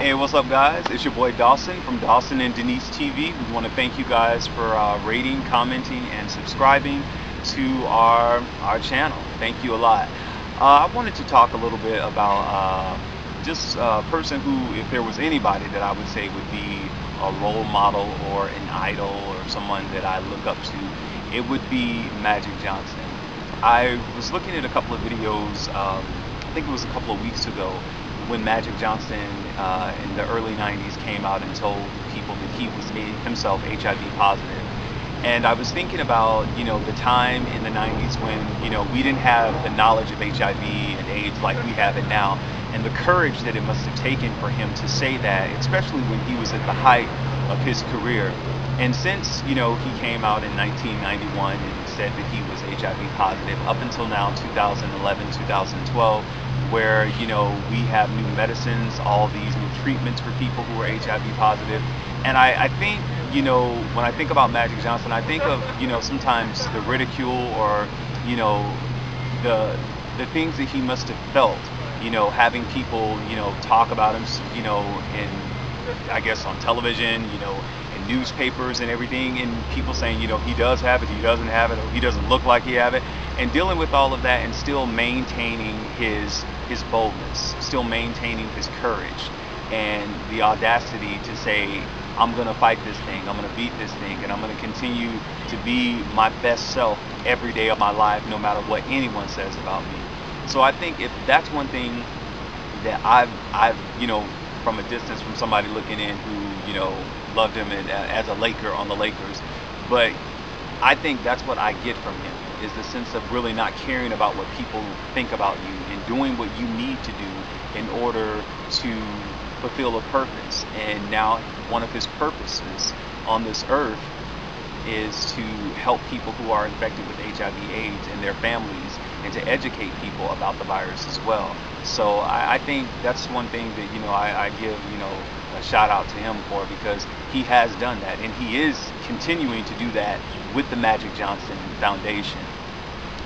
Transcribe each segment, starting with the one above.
Hey, what's up, guys? It's your boy Dawson from Dawson and Denise TV. We want to thank you guys for rating, commenting, and subscribing to our channel. Thank you a lot. I wanted to talk a little bit about just a person who, if there was anybody that I would say would be a role model or an idol or someone that I look up to, it would be Magic Johnson. I was looking at a couple of videos, I think it was a couple of weeks ago, when Magic Johnson in the early 90s came out and told people that he was himself HIV positive. And I was thinking about, the time in the 90s when, we didn't have the knowledge of HIV and AIDS like we have it now, and the courage that it must have taken for him to say that, especially when he was at the height of his career. And since, he came out in 1991 and said that he was HIV positive, up until now, 2011, 2012, where we have new medicines, all these new treatments for people who are HIV positive. And I think when I think about Magic Johnson, I think of sometimes the ridicule or the things that he must have felt, having people talk about him, in, I guess, on television, in newspapers and everything, and people saying he does have it, he doesn't have it, or he doesn't look like he have it, and dealing with all of that and still maintaining his boldness, still maintaining his courage and the audacity to say, I'm going to fight this thing, I'm going to beat this thing, and I'm going to continue to be my best self every day of my life, no matter what anyone says about me. So I think if that's one thing that I've from a distance, from somebody looking in who loved him as a Laker on the Lakers, but I think that's what I get from him, is the sense of really not caring about what people think about you and doing what you need to do in order to fulfill a purpose. And now one of his purposes on this earth is to help people who are infected with HIV/AIDS and their families, and to educate people about the virus as well. So I think that's one thing that I give a shout out to him for, because he has done that, and he is continuing to do that with the Magic Johnson Foundation.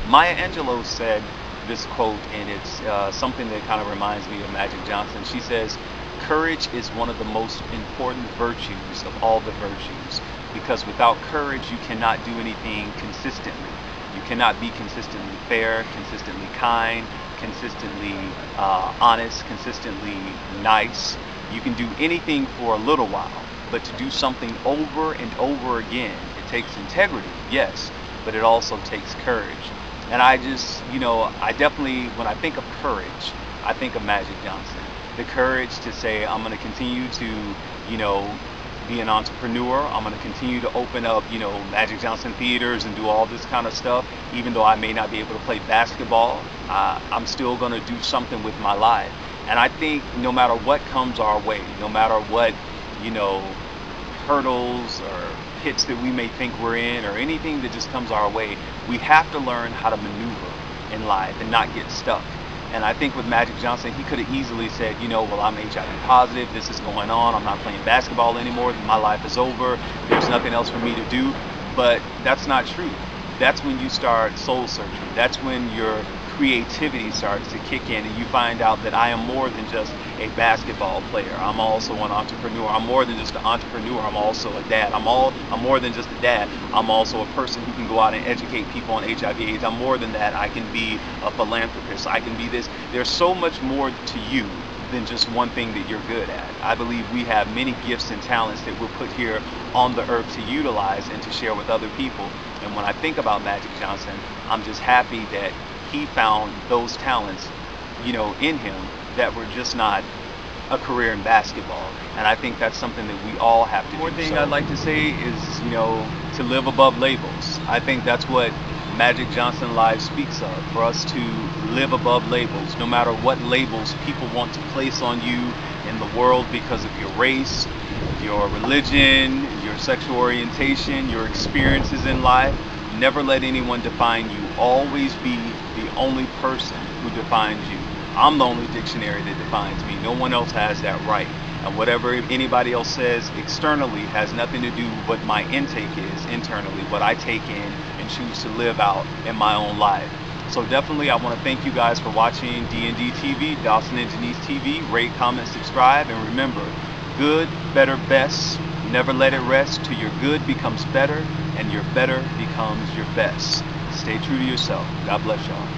Maya Angelou said this quote, and it's something that kind of reminds me of Magic Johnson. She says, "Courage is one of the most important virtues of all the virtues, because without courage you cannot do anything consistently. You cannot be consistently fair, consistently kind, consistently honest, consistently nice. You can do anything for a little while, but to do something over and over again, it takes integrity, yes, but it also takes courage." And I just, I definitely, when I think of courage, I think of Magic Johnson. The courage to say, I'm going to continue to, be an entrepreneur. I'm going to continue to open up, Magic Johnson theaters and do all this kind of stuff. Even though I may not be able to play basketball, I'm still going to do something with my life. And I think no matter what comes our way, no matter what, hurdles or hits that we may think we're in, or anything that just comes our way, we have to learn how to maneuver in life and not get stuck. And I think with Magic Johnson, he could have easily said, well, I'm HIV positive, this is going on, I'm not playing basketball anymore, my life is over, there's nothing else for me to do. But that's not true. That's when you start soul searching. That's when your creativity starts to kick in, and you find out that I am more than just a basketball player. I'm also an entrepreneur. I'm more than just an entrepreneur. I'm also a dad. I'm more than just a dad. I'm also a person who can go out and educate people on HIV/AIDS. I'm more than that. I can be a philanthropist. I can be this. There's so much more to you than just one thing that you're good at. I believe we have many gifts and talents that we're put here on the earth to utilize and to share with other people. And when I think about Magic Johnson, I'm just happy that he found those talents, in him, that were just not a career in basketball. And I think that's something that we all have to do. One thing I'd like to say is, to live above labels. I think that's what Magic Johnson Live speaks of, for us to live above labels, no matter what labels people want to place on you in the world because of your race, your religion, your sexual orientation, your experiences in life. Never let anyone define you. Always be the only person who defines you. I'm the only dictionary that defines me. No one else has that right. And whatever anybody else says externally has nothing to do with what my intake is internally, what I take in and choose to live out in my own life. So definitely I want to thank you guys for watching D&D TV, Dawson and Denise TV. Rate, comment, subscribe, and remember, good, better, best. Never let it rest till your good becomes better and your better becomes your best. Stay true to yourself. God bless y'all.